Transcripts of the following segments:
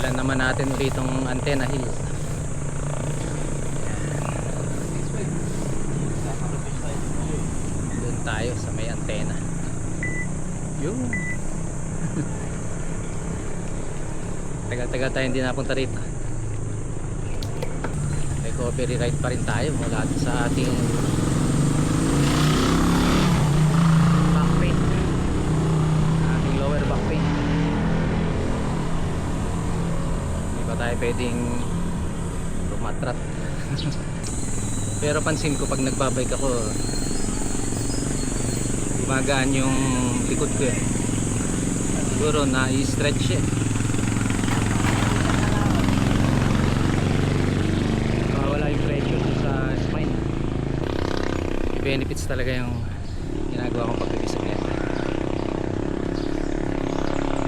Tignan naman natin ulit itong antenna hill. Doon tayo sa may antenna. Yun. Tagal-tagal tayo hindi napunta rito. Recovery ride pa rin tayo mula sa ating back pain, ating lower back pain. Hindi pa tayo pwedeng rumatrat. Pero pansin ko pag nagbabike ako, gumagaan yung likod ko eh. Siguro na-stretch eh. Wala yung pressure sa spine. May benefits talaga yung ginagawa kong pagbibisikleta.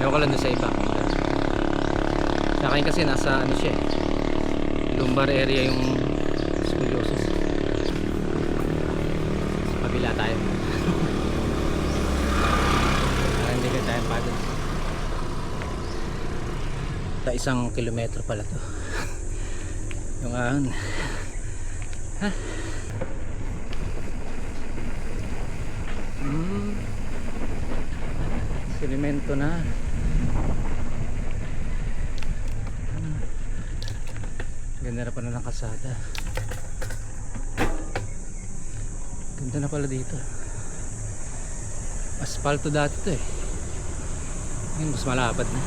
Ewan ko lang doon sa iba. Sa akin kasi nasa ano siya, lumbar area yung scoliosis. Sa kabila tayo. Hindi ka tayo pagod. Sa 1 kilometro pala to yung ahon. Ha? Silemento na. Ganda na pala ng kalsada. Ganda na pala dito. Asfalto dati to eh. Ngayon mas malapad na.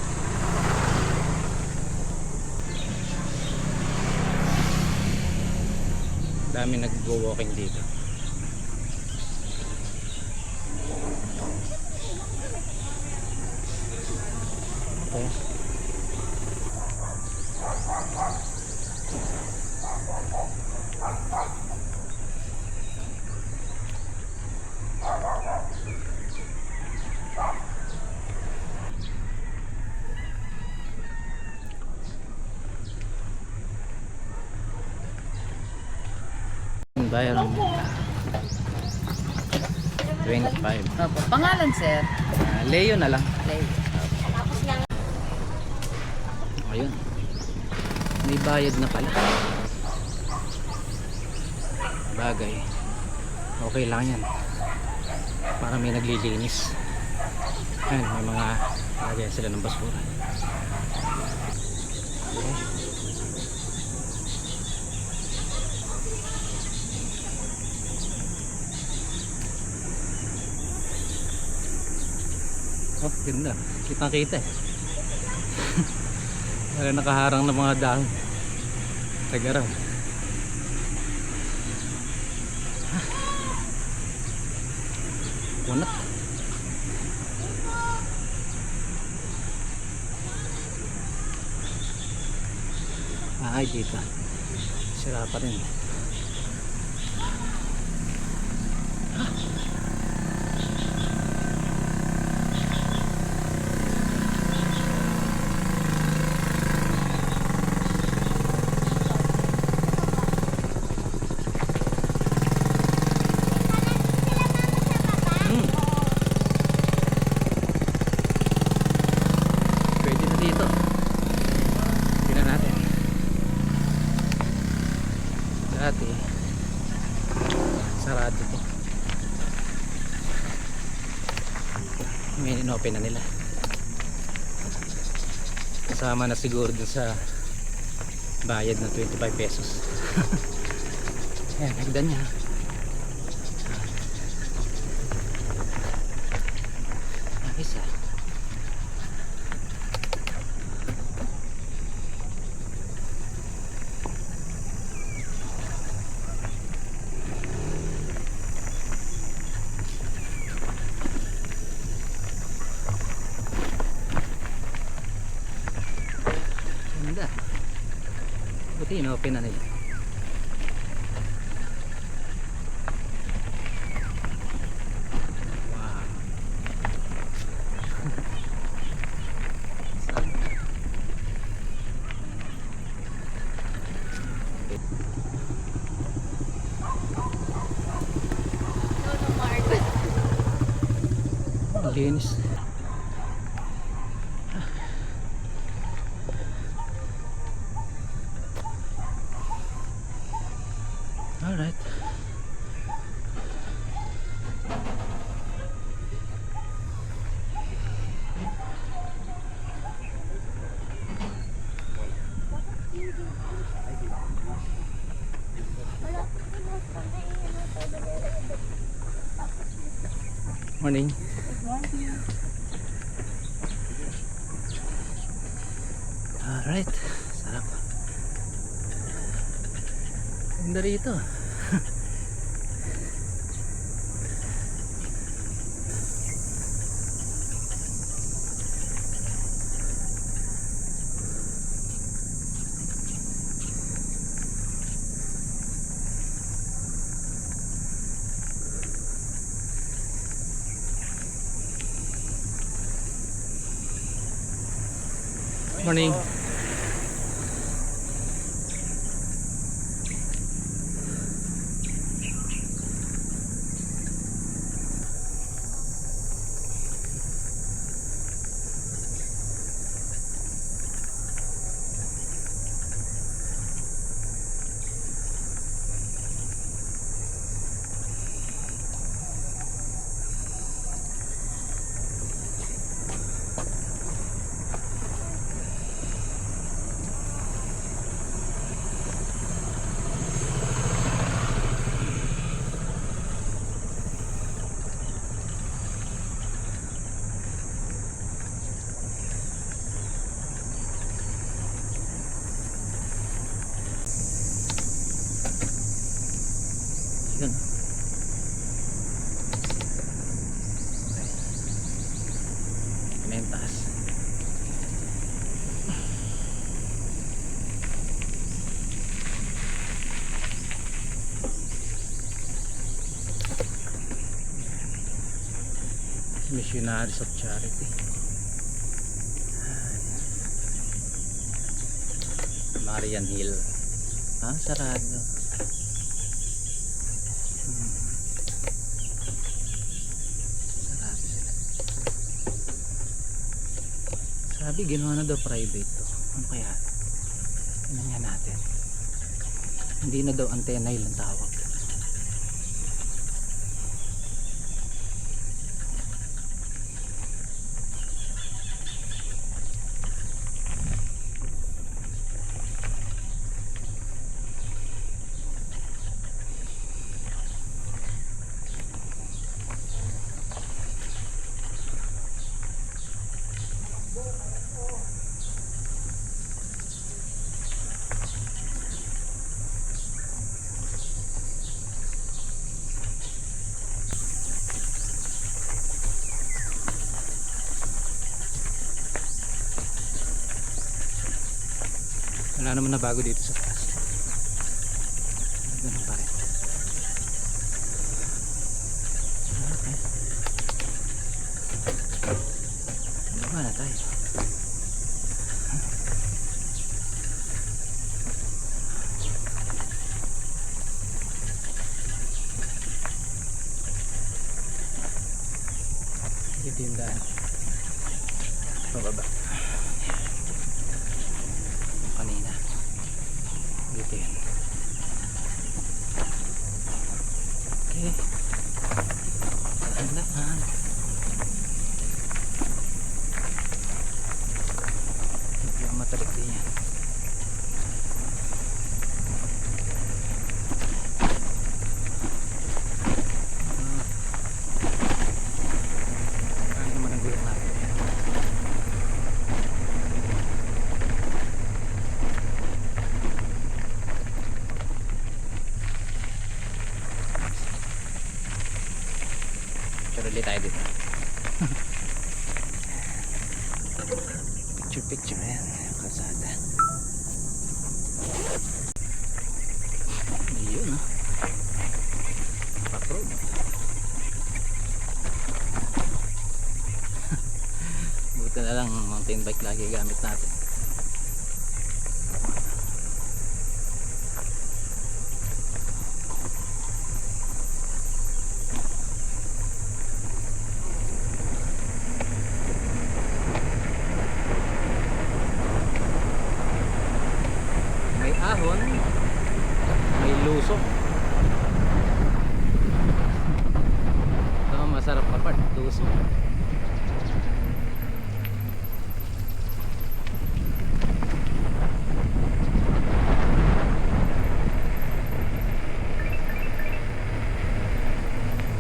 Dami nag-go-walking dito. Okay. Bayar 25. Opo. Pangalan, sir? Leo na lang. Leo. Ayun. May bayad na pala. Bagay. Okay lang yan. Para may naglilinis. Ayun, may mga lagyan sila ng basura. Okay. Oh, ganda. Kitang-kita eh. Nakaharang ng mga dahon. Tagaraw. Kunat. Ay, dito. Sira pa rin. Dati sarado to. May inopen na nila. Kasama na siguro dun sa bayad na 25 pesos. Ayan, hagdan niya. Isa. Buti inopen na nila. Wow. Linis. Morning. Alright. Sarap. Ganda rito. Morning. Yun. Okay. Yung taas. Missionaries of Charity. Marian Hill. Sarado. Sarado sila. Sabi ginawa na daw private to. Ano kaya? Tingnan nga natin. Hindi na daw antena ang tawag. Wala naman na bago dito sa taas. Ganun pa rin. Okay. Baba na tayo. Dito yung daan. Pababa. Kanina dito yan. Okay, dahan-dahan. Hindi ako matalik din yan. Ano naman ang gulong natin. Ulit tayo dito. Picture yan. Kalsada. Yun Park road. Buti na lang mountain bike lagi gamit natin. Ahon, may lusok. Ito ang masarap na part, lusok.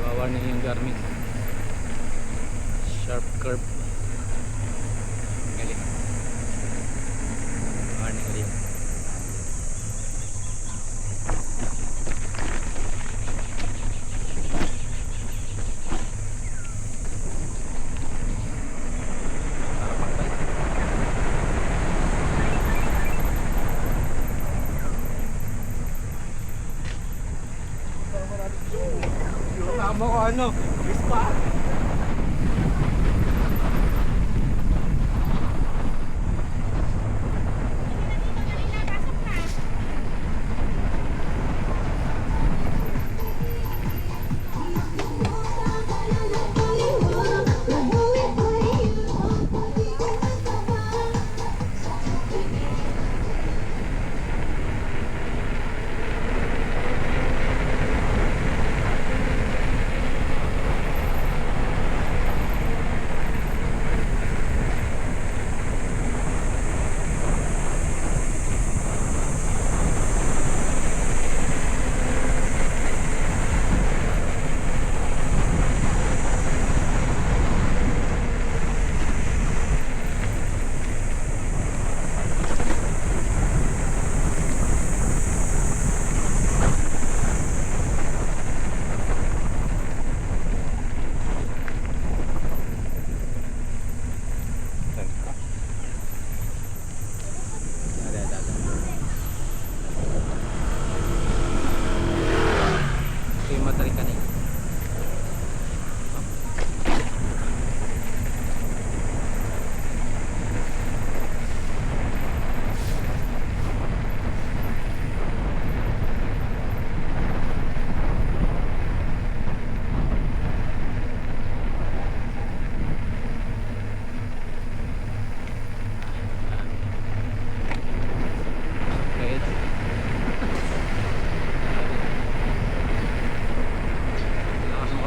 Bawarning yung Garmin. ano, Vespa.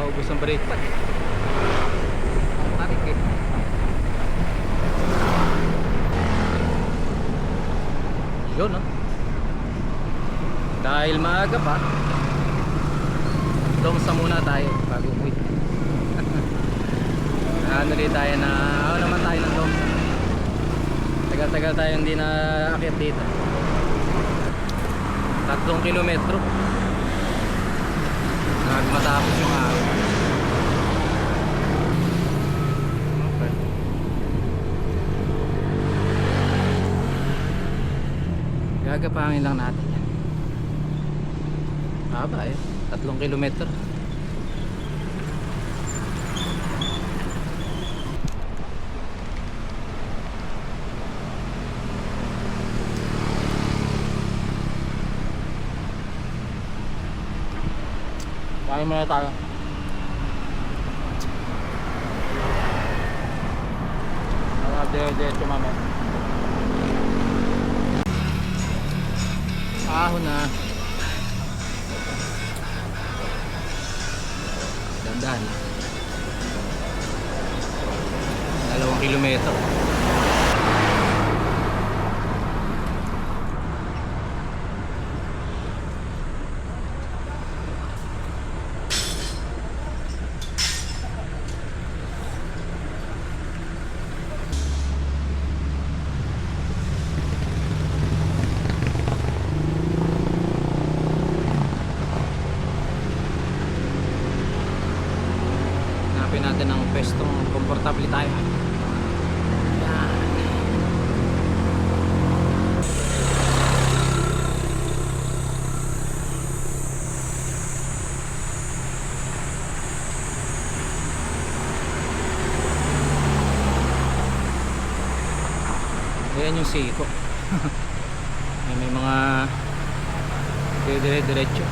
Ubus ang brake pad. Tarik eh. Yun no. Dahil maaga pa, domsa muna tayo bago uwi. Ano rin tayo na, ano naman tayo ng domsa. Tagal-tagal tayo hindi na akit dito. 3 kilometro. Matapos yung araw. Okay. Gagapangin lang natin yan. Haba eh, 3 kilometro. Kain muna tayo. Diretso mamaya. Ahon na. Dandan. 2 kilometro. Natin ang pwestong komportable tayo. Yan. Ayan yung siko. May mga dire-diretso.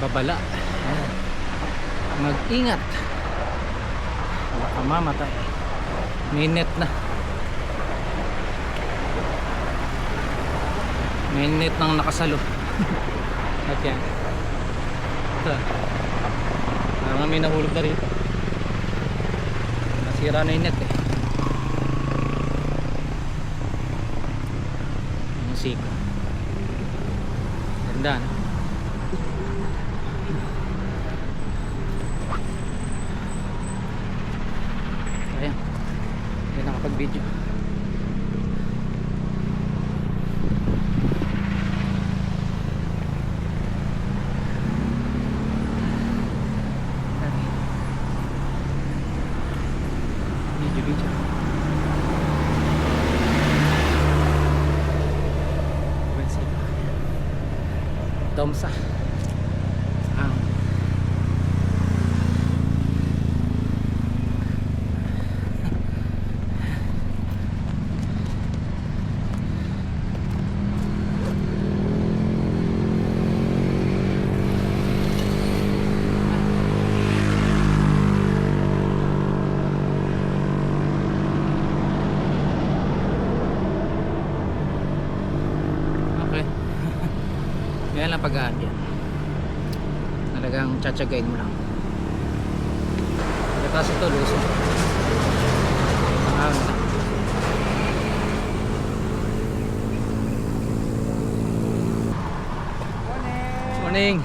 Babala. Mag-ingat. Baka mamatay. May net na. May net nang nakasalo. At yan. Ito. Parang may nahulog na rito. Nasira na yung net eh. Ganda, no? Ayan, hindi nakapag-video. Video. Domsa. Okay. Yan lang pag-aabian. Talagang tsatsagain mo lang. Pagkatapos ito, lusong. Pang-ahon na. Morning!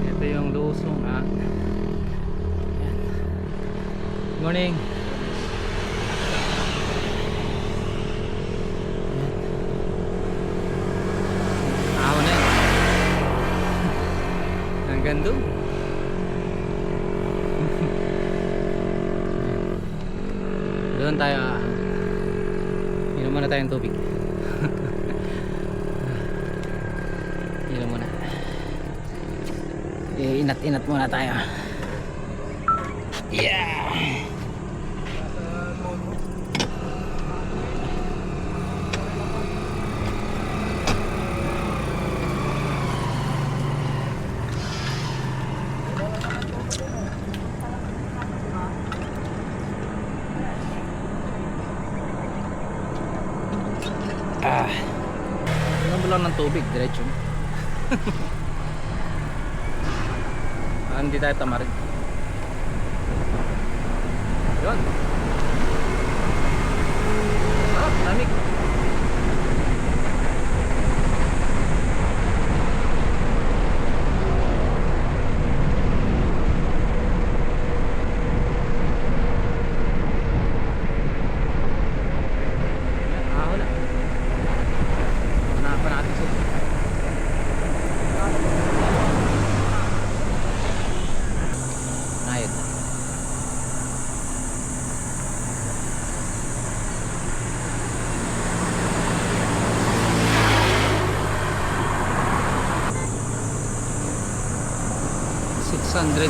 Ito yung lusong, ha. Morning! Ahon na yan. Hanggang doon. Doon tayo. Inom muna tayong tubig. Inom muna. Inat-inat muna tayo. Yeah! Inom mo lang ng tubig, diretso. Hindi tayo tamarin. Yun. Sarap, lamig.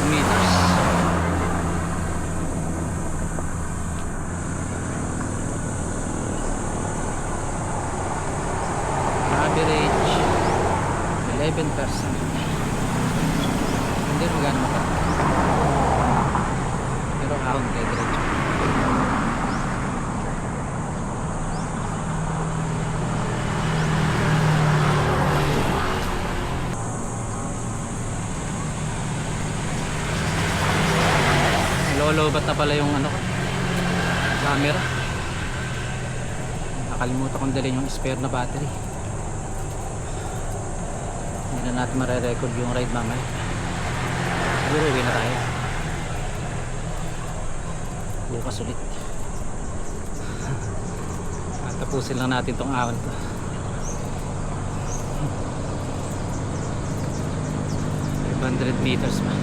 meters. Average 11%. Hindi magana maka. Pero ahon kay diretso. Lolobat na pala yung ano, camera. Nakalimutan kong dalhin yung spare na battery. Hindi na natin mare-record yung ride mamaya. Siguro uwi na tayo. Bukas ulit. At tapusin lang natin tong ahon ko. 500 meters pa.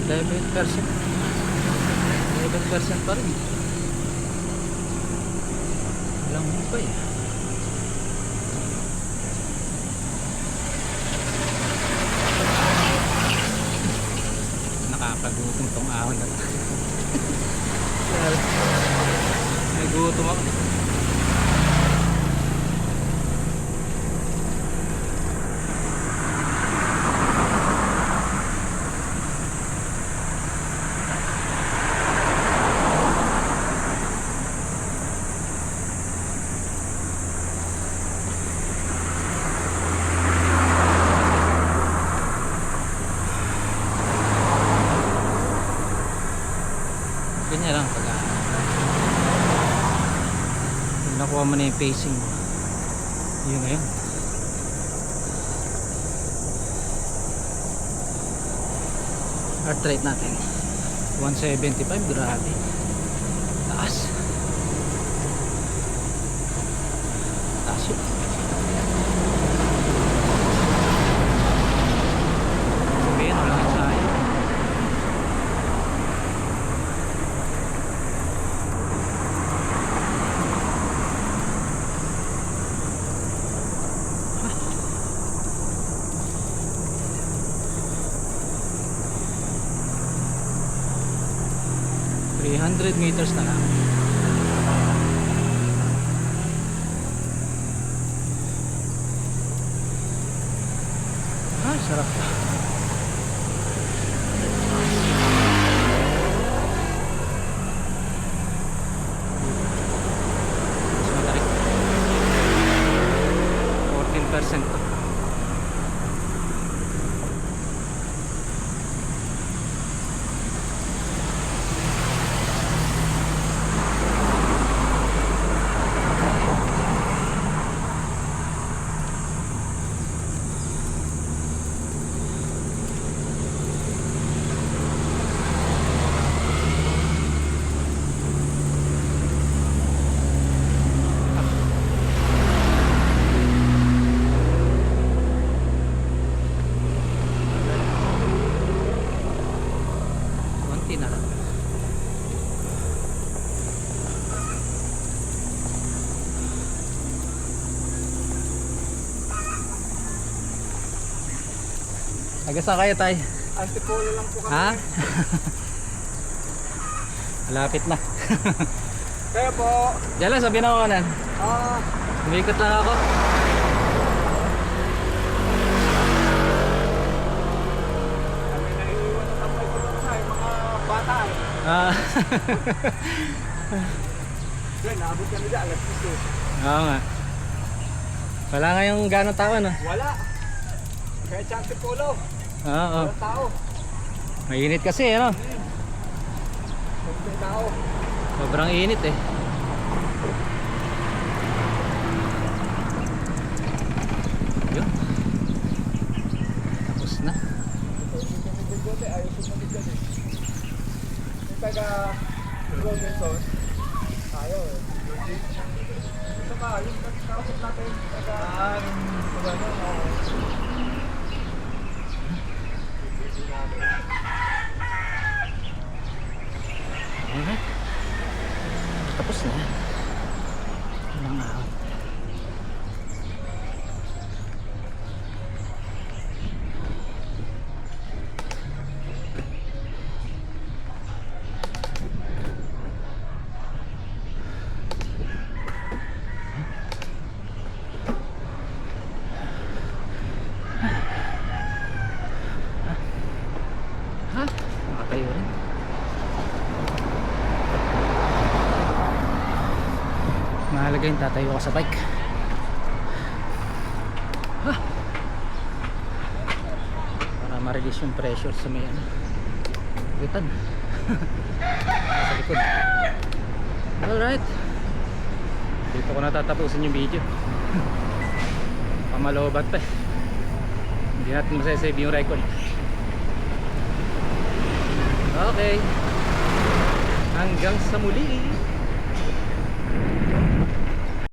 11%. 11% pa rin. Walang hukay. Nakakagutom tong ahon na to. May gutom ako. Ganyan lang pag nakuha mo na yung pacing mo, yun na yun. Heart rate natin 175, grabe taas taas yun. Sabihin wala kang sayang. Meters na lang. Ah, sarap. Matarik. 14%. Taga saan kayo, tay? Antipolo lang po kami. Ha? Malapit na. Kaya po. Diyan lang sa Binawanan. Umikot lang ako. Kami naiiwan na tambay ko lang sa mga bata eh. Kaya naabot kami dyan, alas 10 eh. Oo nga. Wala nga yung gano'ng tao, no? Wala. Kaya sa Antipolo. Oo. Walang tao. Mainit kasi, ano? Walang tao. Sobrang init eh. Yun. Tapos na. Ayaw sumunod dyan eh. Yung taga Robinson. Ayaw eh. Ito ba, yung kausap natin. Taga Alright. Tapos na. Ilang araw. Ha? Nakatayo rin. Mahalaga yung tatayo ka sa bike. Ha? Para ma-release yung pressure sa may ano, litan. Sa likod. Alright. Dito ko natatapusin yung video. Pamalobat pa eh. Hindi natin masasave yung record. Okay. Hanggang sa muli.